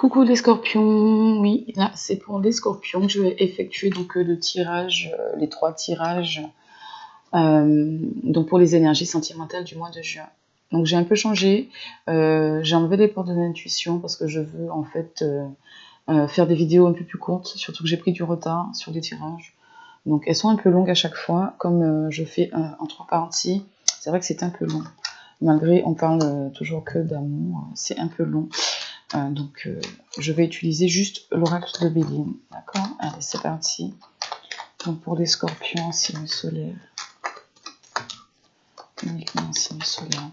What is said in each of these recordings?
Coucou les scorpions, oui, là c'est pour les scorpions que je vais effectuer donc le tirage, les 3 tirages, donc pour les énergies sentimentales du mois de juin. Donc j'ai un peu changé, j'ai enlevé les portes de l'intuition parce que je veux en fait faire des vidéos un peu plus courtes, surtout que j'ai pris du retard sur les tirages. Donc elles sont un peu longues à chaque fois, comme je fais en 3 parties, c'est vrai que c'est un peu long. Malgré on parle toujours que d'amour, c'est un peu long. Donc je vais utiliser juste l'oracle de Béline, d'accord? Allez, c'est parti. Donc pour les scorpions, signe solaire, uniquement signe solaire.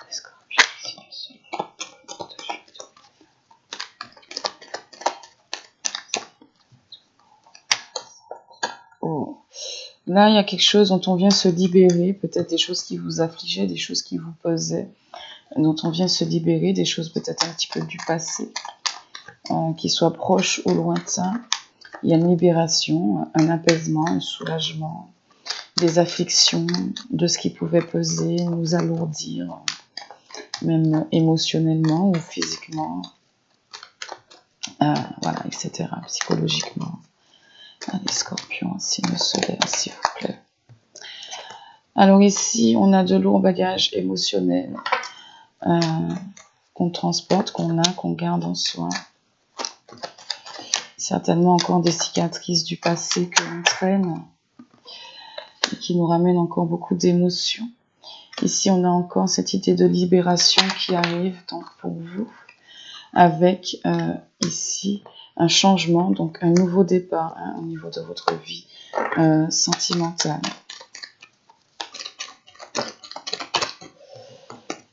Les scorpions, signe solaire. Oh. Là, il y a quelque chose dont on vient se libérer, peut-être des choses qui vous affligeaient, des choses qui vous pesaient, dont on vient se libérer, des choses peut-être un petit peu du passé, qui soient proches ou lointains. Il y a une libération, un apaisement, un soulagement, des afflictions, de ce qui pouvait peser, nous alourdir, même émotionnellement ou physiquement, voilà, etc., psychologiquement. Allez, scorpion, signe solaire, s'il vous plaît. Alors ici, on a de lourds bagages émotionnels qu'on transporte, qu'on garde en soi. Certainement encore des cicatrices du passé que l'on traîne et qui nous ramènent encore beaucoup d'émotions. Ici, on a encore cette idée de libération qui arrive donc pour vous, avec ici un changement, donc un nouveau départ au niveau de votre vie sentimentale.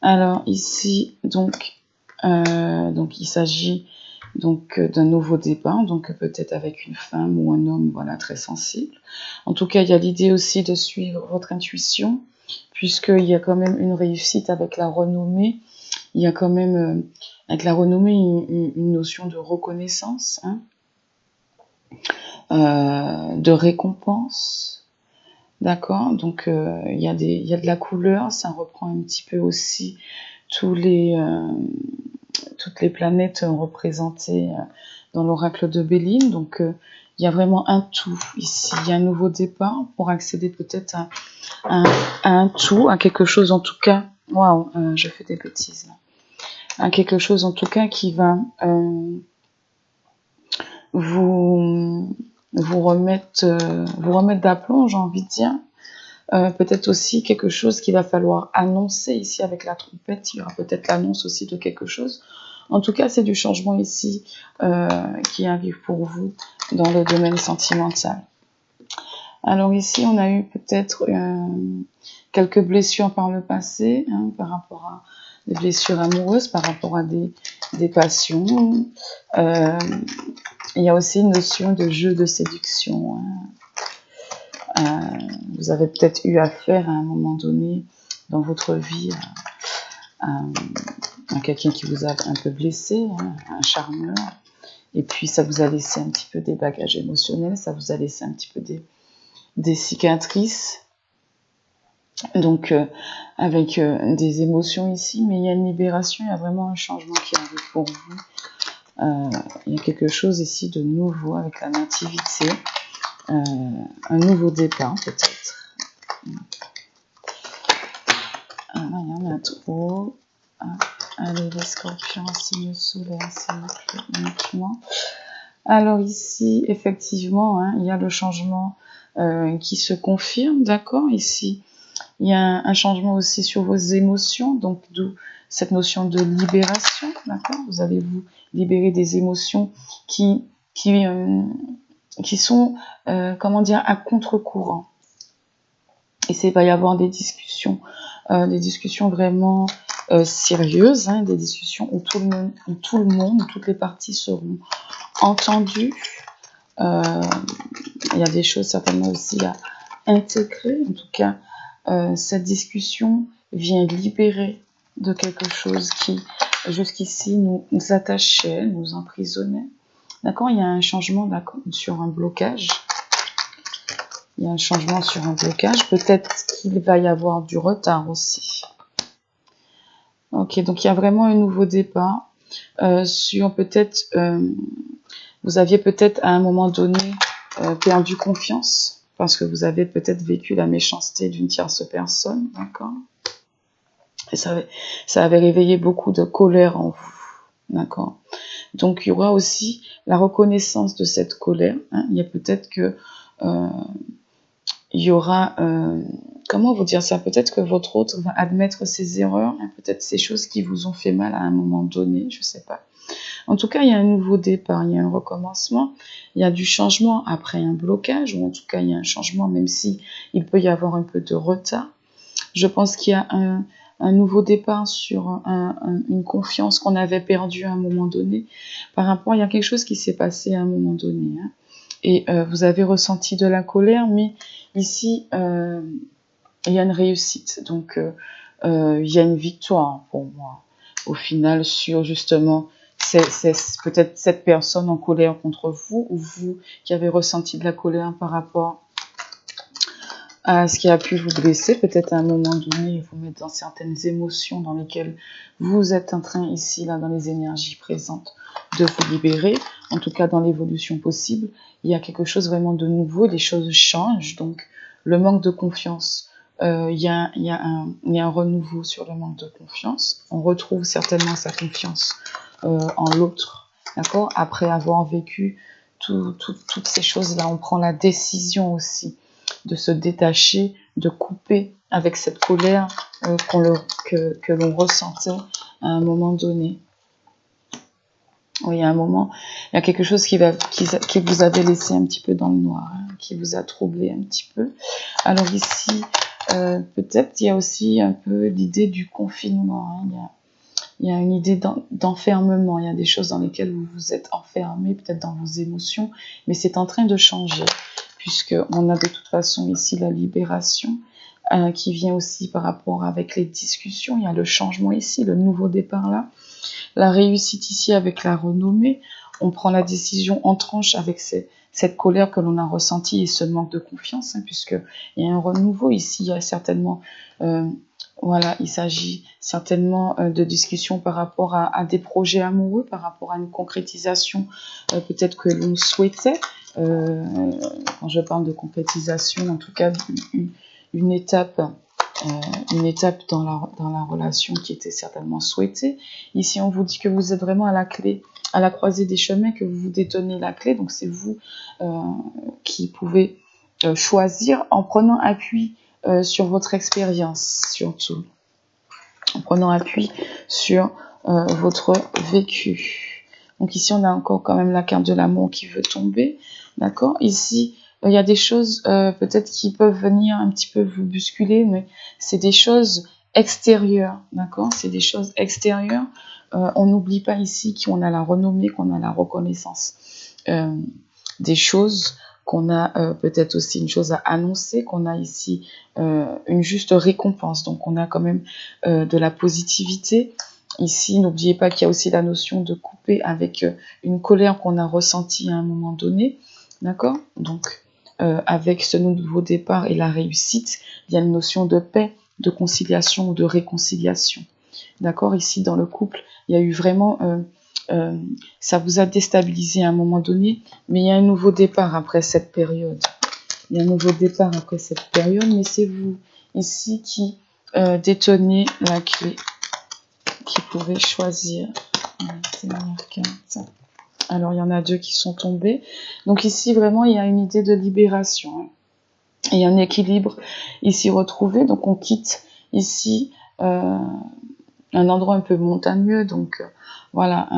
Alors ici, donc il s'agit donc d'un nouveau départ, donc peut-être avec une femme ou un homme, voilà, très sensible. En tout cas, il y a l'idée aussi de suivre votre intuition, puisqu'il y a quand même une réussite avec la renommée. Il y a quand même, avec la renommée, une notion de reconnaissance, de récompense, d'accord? Donc, il y a de la couleur, ça reprend un petit peu aussi toutes les planètes représentées dans l'oracle de Béline. Donc, il y a vraiment un tout ici. Il y a un nouveau départ pour accéder peut-être à un tout, à quelque chose en tout cas. Waouh, je fais des bêtises là. À quelque chose en tout cas qui va vous remettre d'aplomb, j'ai envie de dire. Peut-être aussi quelque chose qu'il va falloir annoncer ici avec la trompette. Il y aura peut-être l'annonce aussi de quelque chose. En tout cas, c'est du changement ici qui arrive pour vous dans le domaine sentimental. Alors ici, on a eu peut-être quelques blessures par le passé, par rapport à des blessures amoureuses, par rapport à des passions. Il y a aussi une notion de jeu de séduction. Vous avez peut-être eu affaire à un moment donné dans votre vie à quelqu'un qui vous a un peu blessé, un charmeur. Et puis ça vous a laissé un petit peu des bagages émotionnels, ça vous a laissé un petit peu des cicatrices. Donc avec des émotions ici, mais il y a une libération, il y a vraiment un changement qui arrive pour vous. Il y a quelque chose ici de nouveau avec la nativité, un nouveau départ peut-être. Ah, il y en a trop. Allez, les scorpions, signe solaire, c'est uniquement. Alors ici, effectivement, il y a le changement qui se confirme, d'accord? Ici, il y a un changement aussi sur vos émotions, donc d'où cette notion de libération, d'accord? Vous allez vous libérer des émotions qui sont, comment dire, à contre-courant. Et il va y avoir des discussions vraiment sérieuses, des discussions où tout le monde, toutes les parties seront entendues. Il y a des choses certainement aussi à intégrer. En tout cas, cette discussion vient libérer de quelque chose qui, jusqu'ici, nous attachait, nous emprisonnait. D'accord? Il y a un changement sur un blocage. Il y a un changement sur un blocage. Peut-être qu'il va y avoir du retard aussi. Ok, donc il y a vraiment un nouveau départ sur peut-être, vous aviez peut-être à un moment donné perdu confiance parce que vous avez peut-être vécu la méchanceté d'une tierce personne, d'accord? Et ça avait réveillé beaucoup de colère en vous, d'accord? Donc il y aura aussi la reconnaissance de cette colère, hein. Il y a peut-être que euh, il y aura, comment vous dire ça? Peut-être que votre autre va admettre ses erreurs, hein, peut-être ces choses qui vous ont fait mal à un moment donné, je sais pas. En tout cas, il y a un nouveau départ, il y a un recommencement, il y a du changement après un blocage, ou en tout cas, il y a un changement, même si il peut y avoir un peu de retard. Je pense qu'il y a un nouveau départ sur une confiance qu'on avait perdue à un moment donné. Par rapport, il y a quelque chose qui s'est passé à un moment donné, hein. Et vous avez ressenti de la colère, mais ici, il y a une réussite. Donc, il y a une victoire pour moi, au final, sur justement c'est peut-être cette personne en colère contre vous, ou vous qui avez ressenti de la colère par rapport à ce qui a pu vous blesser, peut-être à un moment donné, vous mettre dans certaines émotions dans lesquelles vous êtes en train, ici, là, dans les énergies présentes, de vous libérer, en tout cas dans l'évolution possible. Il y a quelque chose vraiment de nouveau, les choses changent, donc le manque de confiance, il y a un renouveau sur le manque de confiance. On retrouve certainement sa confiance en l'autre, d'accord? Après avoir vécu toutes ces choses-là, on prend la décision aussi de se détacher, de couper avec cette colère que l'on ressentait à un moment donné. Oui, à un moment, il y a quelque chose qui vous avait laissé un petit peu dans le noir, hein, qui vous a troublé un petit peu. Alors ici, peut-être il y a aussi un peu l'idée du confinement, hein. Il y a une idée d'enfermement, il y a des choses dans lesquelles vous vous êtes enfermé, peut-être dans vos émotions, mais c'est en train de changer, puisqu'on a de toute façon ici la libération qui vient aussi par rapport avec les discussions, il y a le changement ici, le nouveau départ là, la réussite ici avec la renommée, on prend la décision en tranche avec cette colère que l'on a ressentie et ce manque de confiance, hein, puisqu'il y a un renouveau ici, il y a certainement... voilà, il s'agit certainement de discussions par rapport à des projets amoureux, par rapport à une concrétisation peut-être que l'on souhaitait. Quand je parle de concrétisation, en tout cas une étape, dans la relation qui était certainement souhaitée. Ici, on vous dit que vous êtes vraiment à la clé, à la croisée des chemins, que vous vous détenez la clé. Donc, c'est vous qui pouvez choisir en prenant appui sur votre expérience, surtout. En prenant appui sur votre vécu. Donc ici, on a encore quand même la carte de l'amour qui veut tomber. D'accord? Ici, il y a des choses peut-être qui peuvent venir un petit peu vous bousculer, mais c'est des choses extérieures. D'accord? C'est des choses extérieures. On n'oublie pas ici qu'on a la renommée, qu'on a la reconnaissance des choses, qu'on a peut-être aussi une chose à annoncer, qu'on a ici une juste récompense. Donc on a quand même de la positivité. Ici, n'oubliez pas qu'il y a aussi la notion de couper avec une colère qu'on a ressentie à un moment donné. D'accord? Donc, avec ce nouveau départ et la réussite, il y a une notion de paix, de conciliation ou de réconciliation. D'accord? Ici, dans le couple, il y a eu vraiment... ça vous a déstabilisé à un moment donné, mais il y a un nouveau départ après cette période. Il y a un nouveau départ après cette période, mais c'est vous ici qui détenez la clé, qui pouvez choisir la dernière carte. Alors, il y en a 2 qui sont tombés. Donc ici, vraiment, il y a une idée de libération, hein. Et un équilibre ici retrouvé. Donc, on quitte ici un endroit un peu montagneux. Donc, voilà,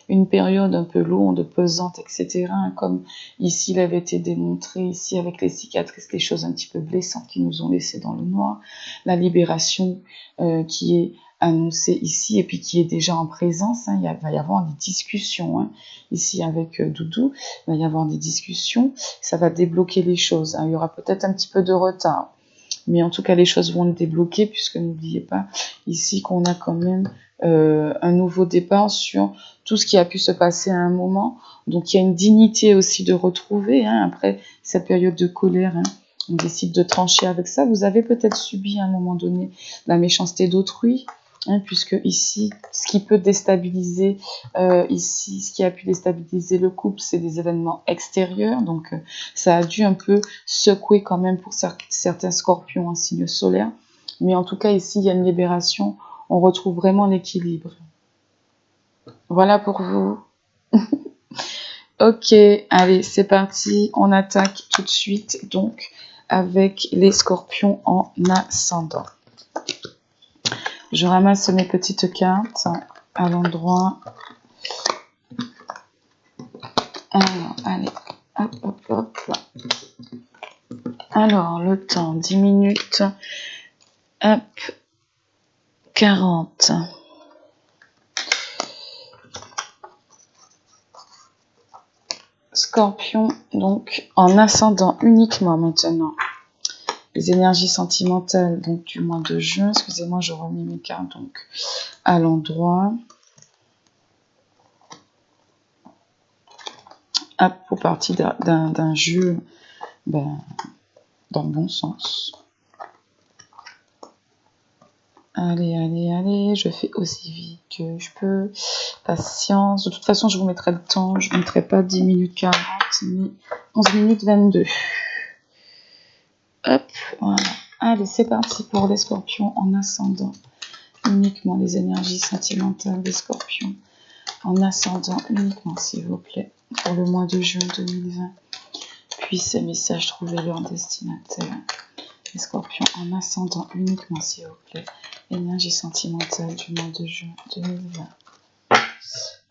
une période un peu lourde, pesante, etc. Comme ici, il avait été démontré, ici, avec les cicatrices, les choses un petit peu blessantes qui nous ont laissé dans le noir. La libération qui est annoncée ici et puis qui est déjà en présence, hein. Il va y avoir des discussions, hein. Ici, avec Doudou, il va y avoir des discussions. Ça va débloquer les choses, hein. Il y aura peut-être un petit peu de retard, mais en tout cas, les choses vont débloquer, puisque n'oubliez pas ici qu'on a quand même un nouveau départ sur tout ce qui a pu se passer à un moment. Donc, il y a une dignité aussi de retrouver, hein, après cette période de colère, hein. On décide de trancher avec ça. Vous avez peut-être subi à un moment donné la méchanceté d'autrui, hein, puisque ici, ce qui peut déstabiliser, ici, ce qui a pu déstabiliser le couple, c'est des événements extérieurs. Donc, ça a dû un peu secouer quand même pour certains scorpions en signe solaire. Mais en tout cas, ici, il y a une libération. On retrouve vraiment l'équilibre. Voilà pour vous. Ok, allez, c'est parti. On attaque tout de suite, donc, avec les scorpions en ascendant. Je ramasse mes petites cartes à l'endroit. Alors, allez, hop, hop, hop. Alors, le temps, 10 minutes. Hop, 40. Scorpion, donc, en ascendant uniquement maintenant. Les énergies sentimentales, donc, du mois de juin. Excusez-moi, je remets mes cartes, donc, à l'endroit. Hop, pour partie d'un jeu, ben, dans le bon sens. Allez, allez, allez, je fais aussi vite que je peux. Patience. De toute façon, je vous mettrai le temps. Je ne mettrai pas 10 minutes 40, mais 11 minutes 22. Hop, voilà. Allez, c'est parti pour les scorpions en ascendant. Uniquement les énergies sentimentales des scorpions. En ascendant uniquement, s'il vous plaît, pour le mois de juin 2020. Puis ces messages, trouvez-le en destinataire. Les scorpions en ascendant uniquement, s'il vous plaît. Énergie sentimentale du mois de juin 2020.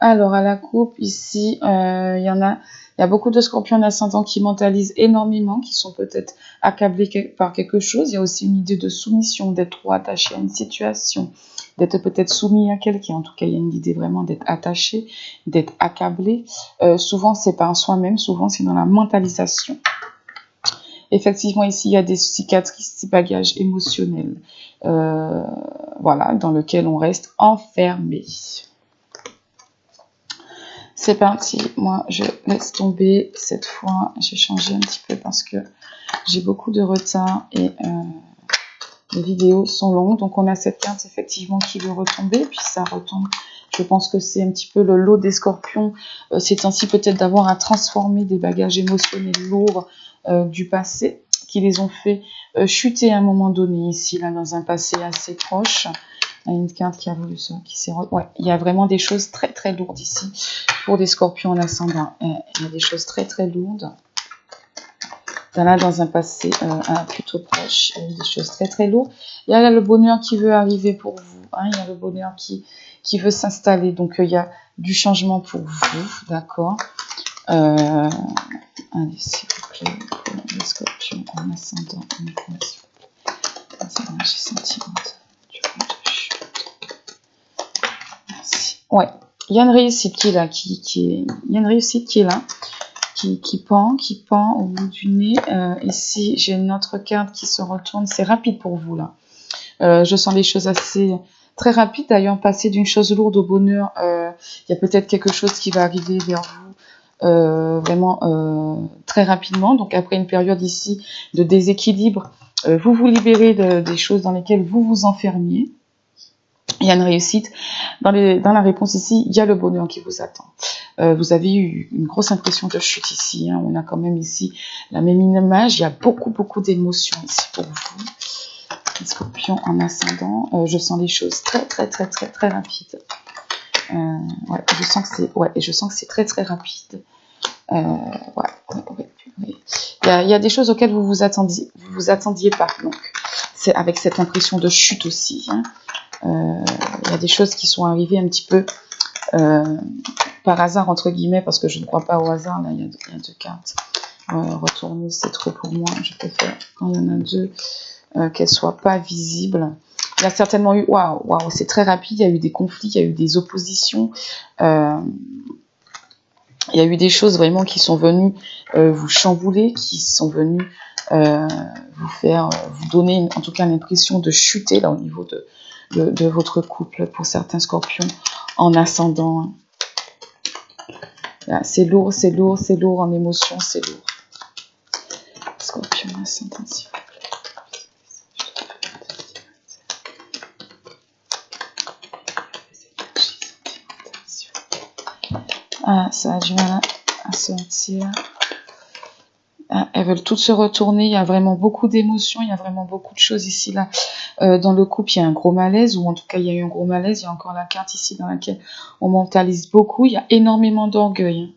Alors, à la coupe, ici, il y a beaucoup de scorpions en ascendant qui mentalisent énormément, qui sont peut-être accablés par quelque chose. Il y a aussi une idée de soumission, d'être trop attaché à une situation, d'être peut-être soumis à quelqu'un. En tout cas, il y a une idée vraiment d'être attaché, d'être accablé. Souvent, c'est pas en soi-même, souvent, c'est dans la mentalisation. Effectivement, ici, il y a des cicatrices, des bagages émotionnels, voilà, dans lesquels on reste enfermé. C'est parti, moi je laisse tomber. Cette fois, j'ai changé un petit peu parce que j'ai beaucoup de retard et les vidéos sont longues. Donc on a cette carte effectivement qui veut retomber, puis ça retombe. Je pense que c'est un petit peu le lot des scorpions. C'est ainsi peut-être d'avoir à transformer des bagages émotionnels lourds du passé qui les ont fait chuter à un moment donné ici, là, dans un passé assez proche. Il y a une carte qui a voulu ça, ouais, il y a vraiment des choses très très lourdes ici pour des scorpions en ascendant. Il y a des choses très très lourdes. Là, dans un passé plutôt proche, il y a des choses très très lourdes. Il y a là le bonheur qui veut arriver pour vous. Hein, il y a le bonheur qui veut s'installer. Donc, il y a du changement pour vous, d'accord. Allez, s'il vous plaît, pour les scorpions en ascendant, les énergies sentimentales. Ouais, il y a une réussite qui est là, il y a une réussite qui est là, qui pend au bout du nez. Ici, j'ai une autre carte qui se retourne. C'est rapide pour vous là. Je sens les choses assez très rapides. D'ailleurs, passer d'une chose lourde au bonheur, il y a peut-être quelque chose qui va arriver vers vous vraiment très rapidement. Donc après une période ici de déséquilibre, vous vous libérez des choses dans lesquelles vous vous enfermiez. Il y a une réussite. Dans la réponse ici, il y a le bonheur qui vous attend. Vous avez eu une grosse impression de chute ici. Hein. On a quand même ici la même image. Il y a beaucoup, beaucoup d'émotions ici pour vous. Les scorpions en ascendant. Je sens les choses très, très, très, très, très rapides. Ouais, je sens que c'est très, très rapide. Ouais. Il y a des choses auxquelles vous vous attendiez pas. Donc, c'est avec cette impression de chute aussi. Hein. Il y a des choses qui sont arrivées un petit peu par hasard, entre guillemets, parce que je ne crois pas au hasard. Là, il y a deux cartes. Retourner, c'est trop pour moi. Je préfère, quand il y en a deux, qu'elles ne soient pas visibles. Il y a certainement eu... Waouh, c'est très rapide. Il y a eu des conflits, il y a eu des oppositions. Il y a eu des choses vraiment qui sont venues vous chambouler, qui sont venues vous donner en tout cas l'impression de chuter là au niveau de votre couple pour certains scorpions en ascendant. Là, c'est lourd en émotion, c'est lourd. Scorpion ascendant, s'il vous plaît. Ah, ça a du mal à sortir. Ah, elles veulent toutes se retourner. Il y a vraiment beaucoup d'émotions. Il y a vraiment beaucoup de choses ici, là. Dans le couple, il y a un gros malaise, ou en tout cas, il y a eu un gros malaise. Il y a encore la carte ici dans laquelle on mentalise beaucoup. Il y a énormément d'orgueil.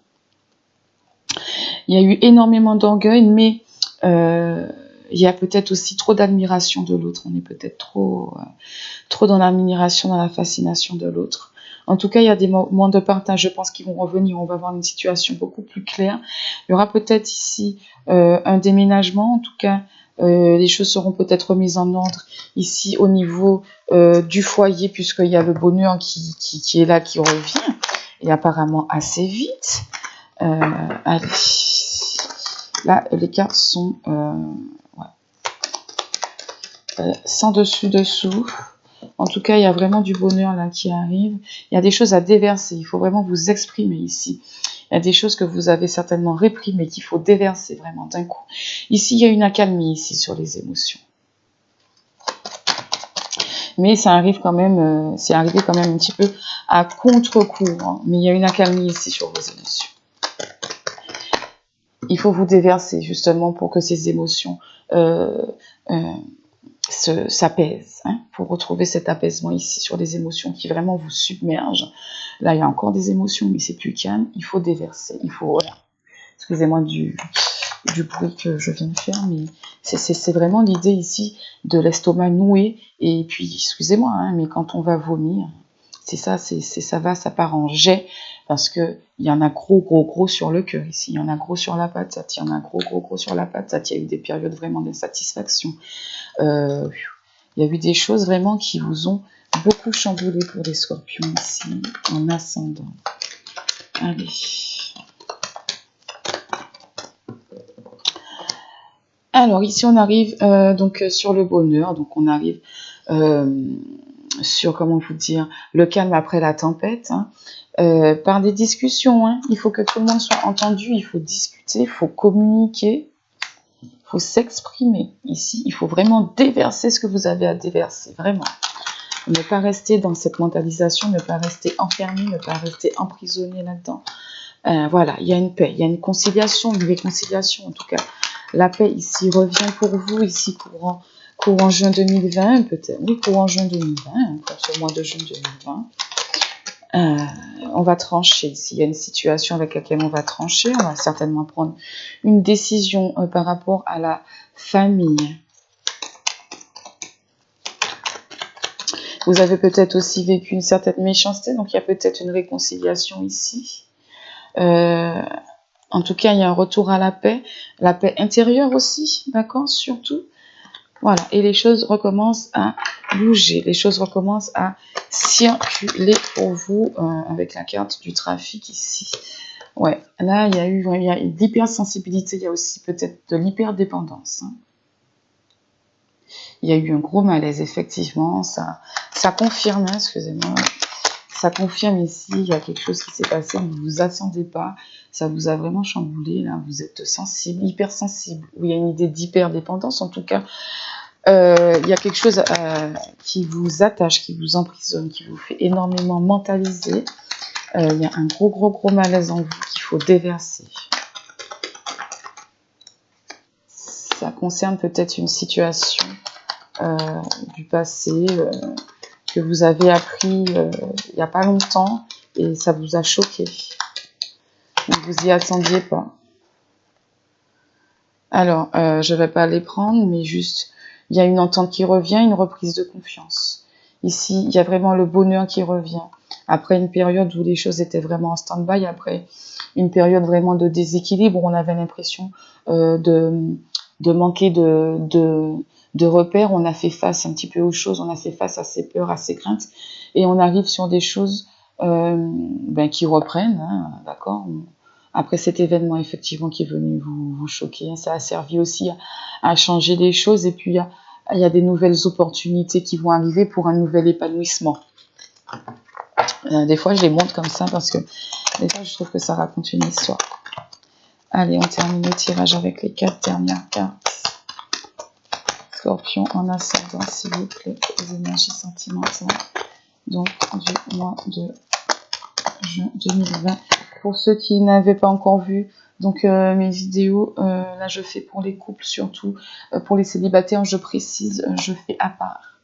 Il y a eu énormément d'orgueil, mais il y a peut-être aussi trop d'admiration de l'autre. On est peut-être trop dans l'admiration, dans la fascination de l'autre. En tout cas, il y a des moments de partage, je pense, qui vont revenir. On va avoir une situation beaucoup plus claire. Il y aura peut-être ici un déménagement. En tout cas, les choses seront peut-être remises en ordre ici au niveau du foyer, puisqu'il y a le bonheur qui est là, qui revient, et apparemment assez vite. Allez. Là, les cartes sont sans dessus-dessous. En tout cas, il y a vraiment du bonheur là qui arrive. Il y a des choses à déverser. Il faut vraiment vous exprimer ici. Il y a des choses que vous avez certainement réprimées qu'il faut déverser vraiment d'un coup. Ici, il y a une accalmie ici sur les émotions. Mais ça arrive quand même, c'est arrivé quand même un petit peu à contre-courant. Hein. Mais il y a une accalmie ici sur vos émotions. Il faut vous déverser justement pour que ces émotions s'apaise, hein, pour retrouver cet apaisement ici sur les émotions qui vraiment vous submergent. Là, il y a encore des émotions, mais c'est plus calme. Il faut déverser. Il faut, voilà. Excusez-moi du bruit que je viens de faire, mais c'est vraiment l'idée ici de l'estomac noué. Et puis, excusez-moi, hein, mais quand on va vomir, c'est ça, ça part en jet, parce que il y en a gros sur le cœur ici. Il y en a gros sur la patate. Il y en a gros sur la patate. Il y a eu des périodes vraiment d'insatisfaction. Il y a eu des choses vraiment qui vous ont beaucoup chamboulé pour les scorpions ici, en ascendant. Allez. Alors, ici, on arrive donc sur le bonheur. Donc, on arrive sur, comment vous dire, le calme après la tempête. Hein. Par des discussions. Hein. Il faut que tout le monde soit entendu. Il faut discuter, il faut communiquer. Il faut s'exprimer ici, il faut vraiment déverser ce que vous avez à déverser, vraiment. Ne pas rester dans cette mentalisation, ne pas rester enfermé, ne pas rester emprisonné là-dedans. Voilà, il y a une paix, il y a une conciliation, une réconciliation en tout cas. La paix ici revient pour vous, ici courant juin 2020, peut-être, oui, courant juin 2020, pour ce mois de juin 2020. On va trancher ici. Il y a une situation avec laquelle on va trancher. On va certainement prendre une décision par rapport à la famille. Vous avez peut-être aussi vécu une certaine méchanceté, donc il y a peut-être une réconciliation ici. En tout cas, il y a un retour à la paix intérieure aussi, d'accord, surtout. Voilà, et les choses recommencent à bouger, les choses recommencent à circuler pour vous avec la carte du trafic ici. Ouais, là, il y a de l'hypersensibilité, il y a aussi peut-être de l'hyperdépendance. Hein. Il y a eu un gros malaise, effectivement, ça confirme, hein, excusez-moi, ça confirme ici, il y a quelque chose qui s'est passé, vous ne vous attendez pas, ça vous a vraiment chamboulé, là, vous êtes sensible, hypersensible, ou il y a une idée d'hyperdépendance, en tout cas, il y a quelque chose qui vous attache, qui vous emprisonne, qui vous fait énormément mentaliser. Il y a un gros malaise en vous qu'il faut déverser. Ça concerne peut-être une situation du passé que vous avez appris il n'y a pas longtemps et ça vous a choqué. Vous y attendiez pas. Alors, je ne vais pas les prendre, mais juste... Il y a une entente qui revient, une reprise de confiance. Ici, il y a vraiment le bonheur qui revient. Après une période où les choses étaient vraiment en stand-by, après une période vraiment de déséquilibre, où on avait l'impression de manquer de repères, on a fait face un petit peu aux choses, on a fait face à ses peurs, à ses craintes, et on arrive sur des choses qui reprennent, hein, d'accord. Après cet événement, effectivement, qui est venu vous choquer, ça a servi aussi à changer les choses, et puis il y a des nouvelles opportunités qui vont arriver pour un nouvel épanouissement. Des fois, je les montre comme ça parce que des fois, je trouve que ça raconte une histoire. Allez, on termine le tirage avec les 4 dernières cartes. Scorpion en ascendant, s'il vous plaît, les énergies sentimentales. Donc, du mois de juin 2020. pour ceux qui n'avaient pas encore vu donc mes vidéos, là je fais pour les couples surtout, pour les célibataires je précise, je fais à part.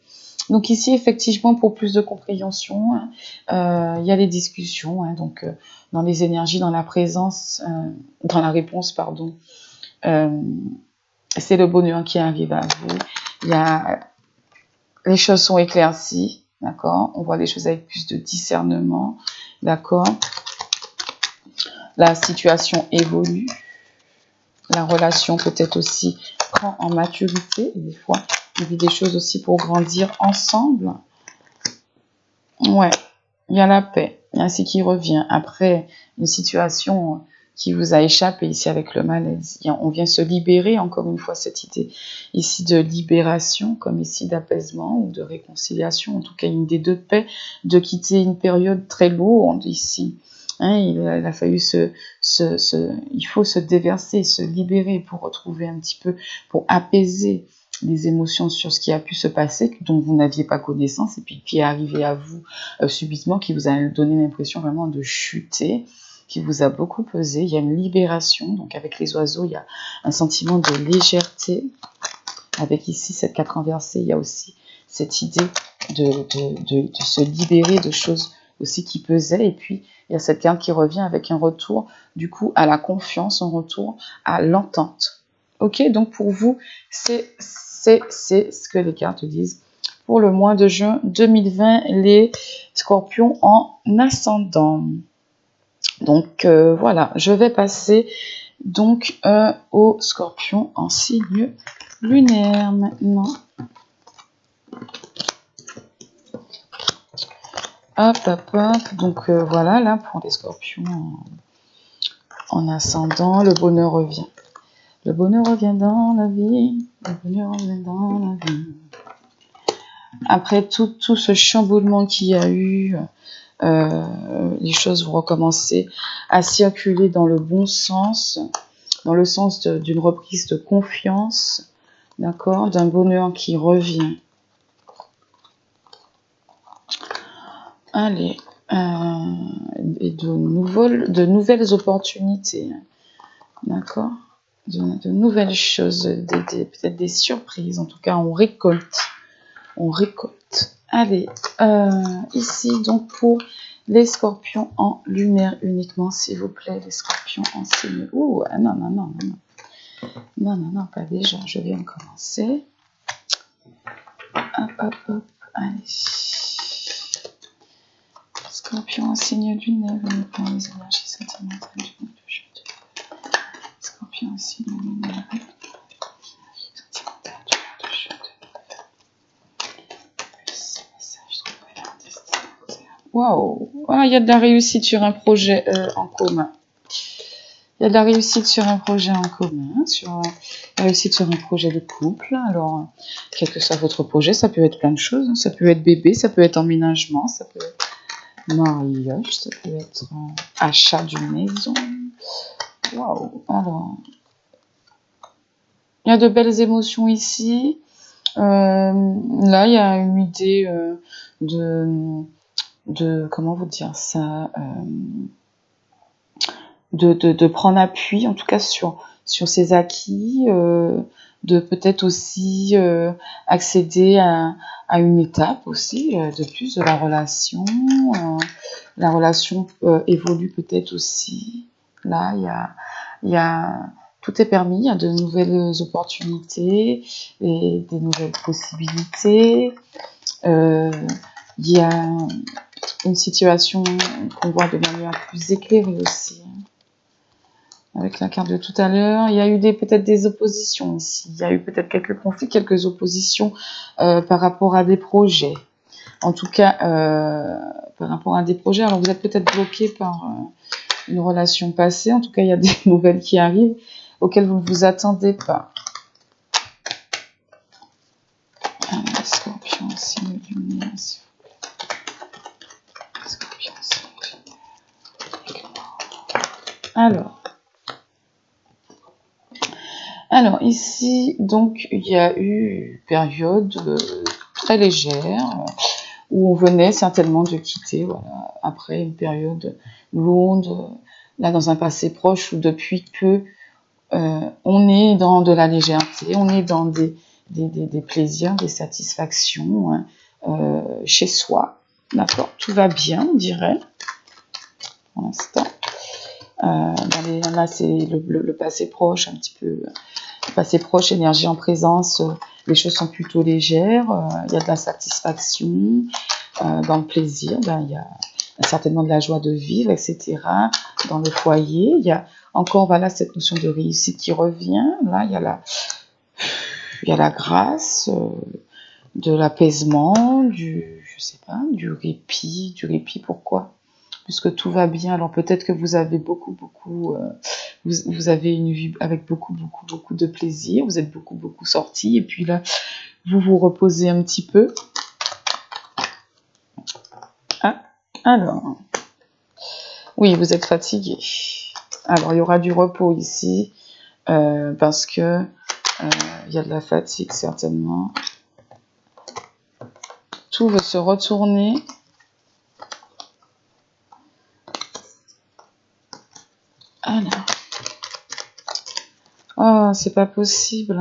Donc ici effectivement pour plus de compréhension, il y a les discussions, hein, donc dans les énergies, dans la présence, dans la réponse pardon, c'est le bonheur qui arrive à vous. Il y a, les choses sont éclaircies, d'accord, on voit les choses avec plus de discernement, d'accord. La situation évolue, la relation peut-être aussi prend en maturité, et des fois, on vit des choses aussi pour grandir ensemble. Ouais, il y a la paix, il y a ainsi qui revient. Après une situation qui vous a échappé ici avec le malaise, on vient se libérer, encore une fois, cette idée ici de libération, comme ici d'apaisement ou de réconciliation, en tout cas une idée de paix, de quitter une période très lourde ici. Hein, il a fallu il faut se déverser, se libérer pour retrouver un petit peu, pour apaiser les émotions sur ce qui a pu se passer, dont vous n'aviez pas connaissance, et puis qui est arrivé à vous subitement, qui vous a donné l'impression vraiment de chuter, qui vous a beaucoup pesé. Il y a une libération, donc avec les oiseaux, il y a un sentiment de légèreté. Avec ici cette 4 renversée, il y a aussi cette idée de se libérer de choses aussi qui pesaient, et puis il y a cette carte qui revient avec un retour du coup à la confiance, un retour à l'entente. Ok, donc pour vous, c'est ce que les cartes disent. Pour le mois de juin 2020, les scorpions en ascendant. Donc voilà, je vais passer donc aux scorpions en signe lunaire maintenant. Hop, hop, hop. Donc voilà, là, pour les scorpions en ascendant, le bonheur revient. Le bonheur revient dans la vie. Le bonheur revient dans la vie. Après tout ce chamboulement qu'il y a eu, les choses vont recommencer à circuler dans le bon sens, dans le sens d'une reprise de confiance, d'accord, d'un bonheur qui revient. Allez, et de nouvelles opportunités, d'accord, de nouvelles choses, peut-être des surprises, en tout cas on récolte. Allez, ici donc pour les scorpions en lunaire uniquement, s'il vous plaît, les scorpions en signe. Ouh, non, pas déjà, je viens de commencer. Hop, hop, hop, allez. Scorpion en signe lunaire uniquement, les énergies sentimentales du mois de juin. Scorpion en signe lunaire. Waouh, il y a de la réussite sur un projet en commun. Il y a de la réussite sur un projet en commun, sur la réussite sur un projet de couple. Alors, quel que soit votre projet, ça peut être plein de choses. Ça peut être bébé, ça peut être emménagement, ça peut être mariage, ça peut être achat d'une maison. Waouh, alors, il y a de belles émotions ici. Là, il y a une idée de comment vous dire ça, de prendre appui, en tout cas sur ses acquis, de peut-être aussi accéder à une étape aussi de plus de la relation. La relation évolue peut-être aussi. Là, il y a tout est permis, il y a de nouvelles opportunités et des nouvelles possibilités. Il y a une situation qu'on voit de manière plus éclairée aussi. Avec la carte de tout à l'heure, il y a eu peut-être des oppositions ici. Il y a eu peut-être quelques conflits, quelques oppositions par rapport à des projets. En tout cas, par rapport à des projets. Alors, vous êtes peut-être bloqué par une relation passée. En tout cas, il y a des nouvelles qui arrivent auxquelles vous ne vous attendez pas. Allez, scorpion, signe lunaire, s'il vous plaît. Scorpion, signe lunaire. Alors, ici, donc, il y a eu une période très légère où on venait certainement de quitter, voilà, après une période lourde Là, dans un passé proche ou depuis peu, on est dans de la légèreté, on est dans des plaisirs, des satisfactions hein, chez soi. D'accord, tout va bien, on dirait, pour l'instant. Là, c'est le passé proche, un petit peu. Le passé proche, énergie en présence, les choses sont plutôt légères. Il y a de la satisfaction, dans le plaisir. Il y a certainement de la joie de vivre, etc. Dans le foyer, il y a encore voilà cette notion de réussite qui revient. Là, il y a la grâce, de l'apaisement, je sais pas, du répit. Pourquoi? Puisque tout va bien. Alors peut-être que vous avez beaucoup, vous avez une vie avec beaucoup de plaisir. Vous êtes beaucoup sortis et puis là, vous vous reposez un petit peu. Ah, alors, oui, vous êtes fatigué. Alors, il y aura du repos ici parce que il y a de la fatigue certainement. Tout veut se retourner. Alors, oh, c'est pas possible.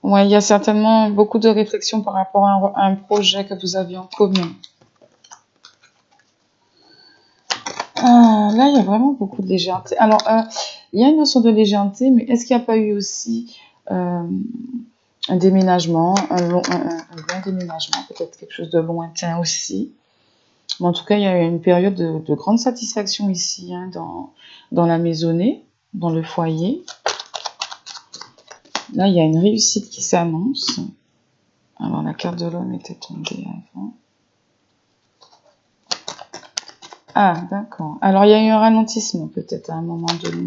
Ouais, il y a certainement beaucoup de réflexions par rapport à un projet que vous aviez en commun. Ah, là, il y a vraiment beaucoup de légèreté. Alors, il y a une notion de légèreté, mais est-ce qu'il n'y a pas eu aussi un déménagement, un long déménagement, peut-être quelque chose de lointain aussi. Mais en tout cas, il y a eu une période de grande satisfaction ici, hein, dans la maisonnée, dans le foyer. Là, il y a une réussite qui s'annonce. Alors, la carte de l'homme était tombée avant. Ah, d'accord. Alors, il y a eu un ralentissement, peut-être, à un moment donné.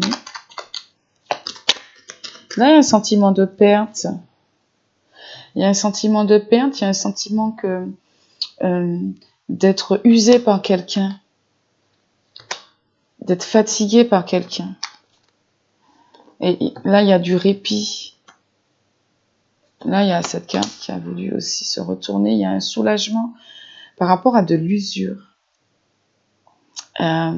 Là, il y a un sentiment de perte. Il y a un sentiment de perte, il y a un sentiment que d'être usé par quelqu'un, d'être fatigué par quelqu'un. Et là, il y a du répit. Là, il y a cette carte qui a voulu aussi se retourner. Il y a un soulagement par rapport à de l'usure. Là,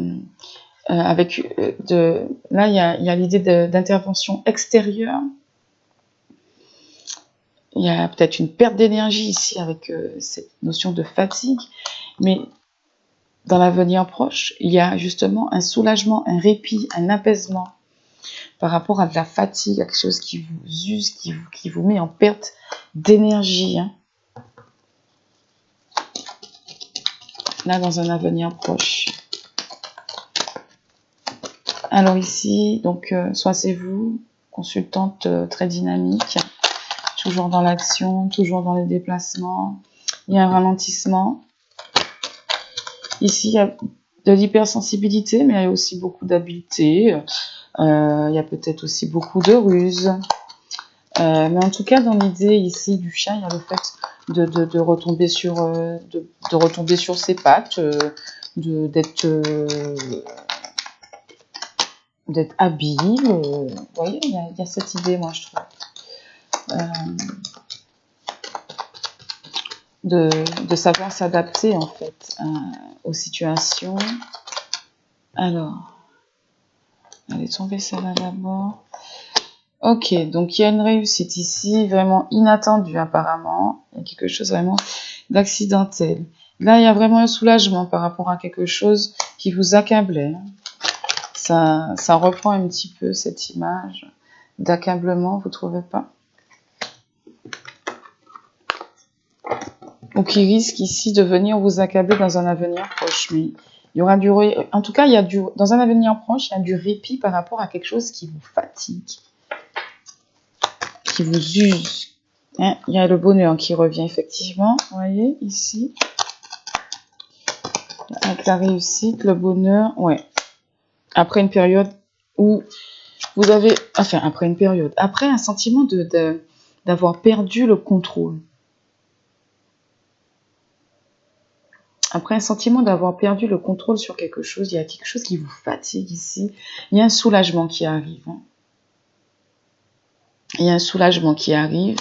il y a l'idée d'intervention extérieure. Il y a peut-être une perte d'énergie ici avec cette notion de fatigue. Mais dans l'avenir proche, il y a justement un soulagement, un répit, un apaisement par rapport à de la fatigue, à quelque chose qui vous use, qui vous met en perte d'énergie. Hein. Là, dans un avenir proche. Alors ici, donc, soit c'est vous, consultante très dynamique, toujours dans l'action, toujours dans les déplacements. Il y a un ralentissement. Ici, il y a de l'hypersensibilité, mais il y a aussi beaucoup d'habileté. Il y a peut-être aussi beaucoup de ruse. Mais en tout cas, dans l'idée ici du chat, il y a le fait de retomber sur de retomber sur ses pattes, d'être habile. Vous voyez, il y a cette idée, moi, je trouve. De savoir s'adapter, en fait, aux situations. Alors, elle est tombée celle-là d'abord. Ok, donc il y a une réussite ici, vraiment inattendue apparemment. Il y a quelque chose vraiment d'accidentel. Là, il y a vraiment un soulagement par rapport à quelque chose qui vous accablait. Ça reprend un petit peu cette image d'accablement, vous trouvez pas? Ou qui risque ici de venir vous accabler dans un avenir proche. Mais il y aura en tout cas, dans un avenir proche, il y a du répit par rapport à quelque chose qui vous fatigue, qui vous use. Hein, il y a le bonheur qui revient effectivement, vous voyez, ici. Avec la réussite, le bonheur, ouais. Après une période où vous avez... Enfin, après une période. Après un sentiment d'avoir perdu le contrôle. Après un sentiment d'avoir perdu le contrôle sur quelque chose, il y a quelque chose qui vous fatigue ici. Il y a un soulagement qui arrive. Hein. Il y a un soulagement qui arrive.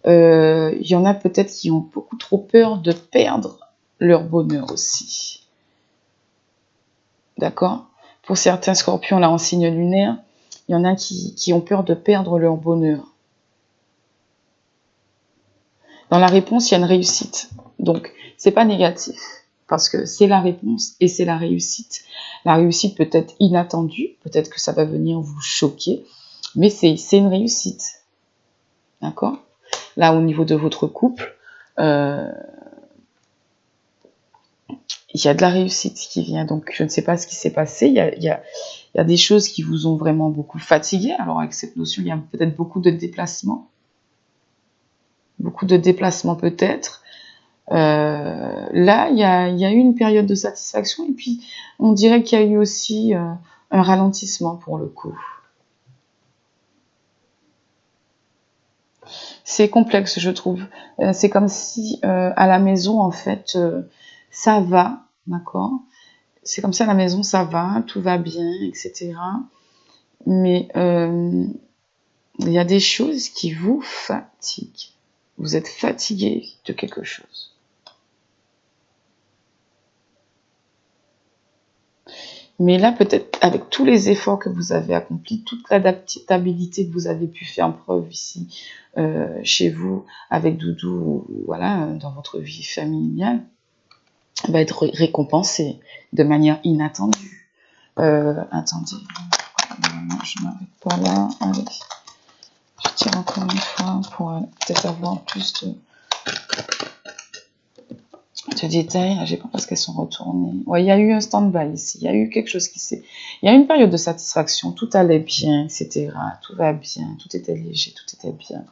Il y en a peut-être qui ont beaucoup trop peur de perdre leur bonheur aussi. d'accord? Pour certains scorpions, là, en signe lunaire, il y en a qui ont peur de perdre leur bonheur. Dans la réponse, il y a une réussite. Donc, c'est pas négatif, parce que c'est la réponse et c'est la réussite. La réussite peut être inattendue, peut-être que ça va venir vous choquer, mais c'est une réussite. D'accord? Là, au niveau de votre couple, il y a de la réussite qui vient. Donc, je ne sais pas ce qui s'est passé. Il y a des choses qui vous ont vraiment beaucoup fatigué. Alors, avec cette notion, il y a peut-être beaucoup de déplacements. Beaucoup de déplacements peut-être. Là, il y a eu une période de satisfaction et puis on dirait qu'il y a eu aussi un ralentissement pour le coup. C'est complexe, je trouve. C'est comme si à la maison, en fait, ça va, d'accord? C'est comme si à la maison, ça va, tout va bien, etc. Mais il y a des choses qui vous fatiguent. Vous êtes fatigué de quelque chose. Mais là, peut-être avec tous les efforts que vous avez accomplis, toute l'adaptabilité que vous avez pu faire preuve ici chez vous, avec Doudou, voilà, dans votre vie familiale, va être récompensé de manière inattendue. Attendez, je m'arrête pas là. Allez, je tire encore une fois pour peut-être avoir plus de détails. J'ai pas parce qu'elles sont retournées. Ouais, il y a eu un stand-by ici. Il y a eu quelque chose qui s'est. Il y a eu une période de satisfaction. Tout allait bien, etc. Tout va bien. Tout était léger. Tout était bien.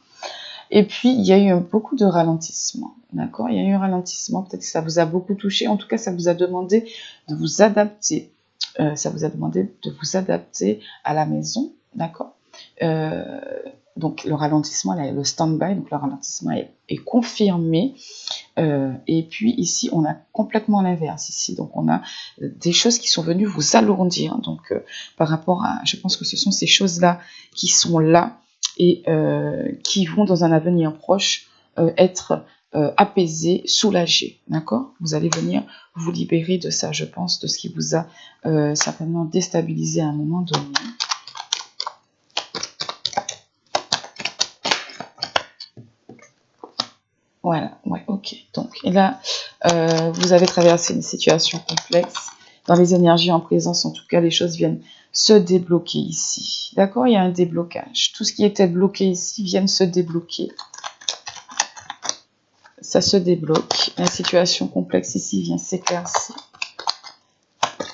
Et puis, il y a eu beaucoup de ralentissement. D'accord? Il y a eu un ralentissement. Peut-être que ça vous a beaucoup touché. En tout cas, ça vous a demandé de vous adapter. Ça vous a demandé de vous adapter à la maison. D'accord? Donc, le ralentissement, là, le stand-by, donc le ralentissement est confirmé. Et puis ici, on a complètement l'inverse ici. Donc, on a des choses qui sont venues vous alourdir. Donc, par rapport à, je pense que ce sont ces choses-là qui sont là et qui vont dans un avenir proche être apaisées, soulagées. D'accord? Vous allez venir vous libérer de ça, je pense, de ce qui vous a certainement déstabilisé à un moment donné. Voilà, ouais, ok. Donc, et là, vous avez traversé une situation complexe. Dans les énergies en présence, en tout cas, les choses viennent se débloquer ici. D'accord? Il y a un déblocage. Tout ce qui était bloqué ici vient se débloquer. Ça se débloque. La situation complexe ici vient s'éclaircir.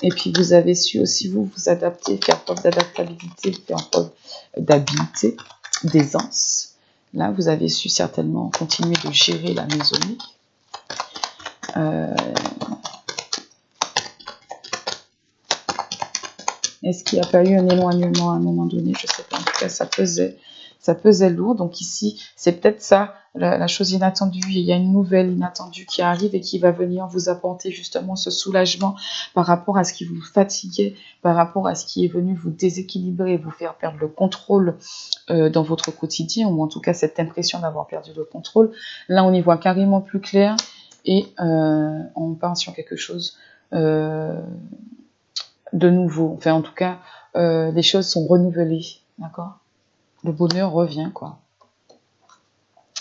Et puis, vous avez su aussi vous adapter, faire preuve d'adaptabilité, faire preuve d'habileté, d'aisance. Là, vous avez su certainement continuer de gérer la maisonnée. Est-ce qu'il n'y a pas eu un éloignement à un moment donné? Je ne sais pas. En tout cas, ça pesait lourd. Donc ici, c'est peut-être ça, la chose inattendue. Il y a une nouvelle inattendue qui arrive et qui va venir vous apporter justement ce soulagement par rapport à ce qui vous fatiguait, par rapport à ce qui est venu vous déséquilibrer, vous faire perdre le contrôle dans votre quotidien, ou en tout cas cette impression d'avoir perdu le contrôle. Là, on y voit carrément plus clair et on part sur quelque chose de nouveau. Enfin, en tout cas, les choses sont renouvelées, d'accord? Le bonheur revient, quoi.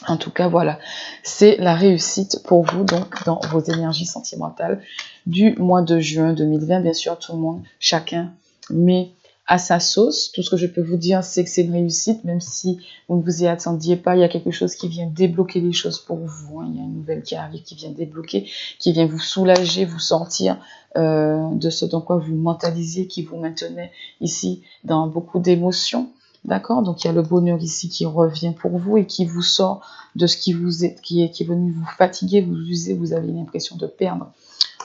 En tout cas, voilà. C'est la réussite pour vous, donc, dans vos énergies sentimentales du mois de juin 2020. Bien sûr, tout le monde, chacun met à sa sauce. Tout ce que je peux vous dire, c'est que c'est une réussite, même si vous ne vous y attendiez pas. Il y a quelque chose qui vient débloquer les choses pour vous. Hein. Il y a une nouvelle qui arrive, qui vient débloquer, qui vient vous soulager, vous sortir de ce dans quoi vous mentalisez, qui vous maintenait ici dans beaucoup d'émotions. D'accord? Donc, il y a le bonheur ici qui revient pour vous et qui vous sort de ce qui est venu vous fatiguer, vous user, vous avez l'impression de perdre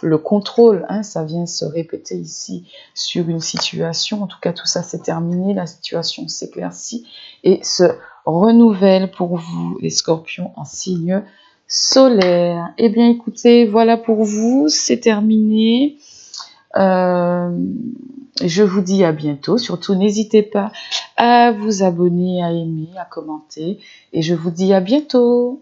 le contrôle. Hein, ça vient se répéter ici sur une situation. En tout cas, tout ça s'est terminé. La situation s'éclaircit et se renouvelle pour vous, les scorpions, en signe solaire. Eh bien, écoutez, voilà pour vous. C'est terminé. Je vous dis à bientôt. Surtout, n'hésitez pas à vous abonner, à aimer, à commenter. Et je vous dis à bientôt.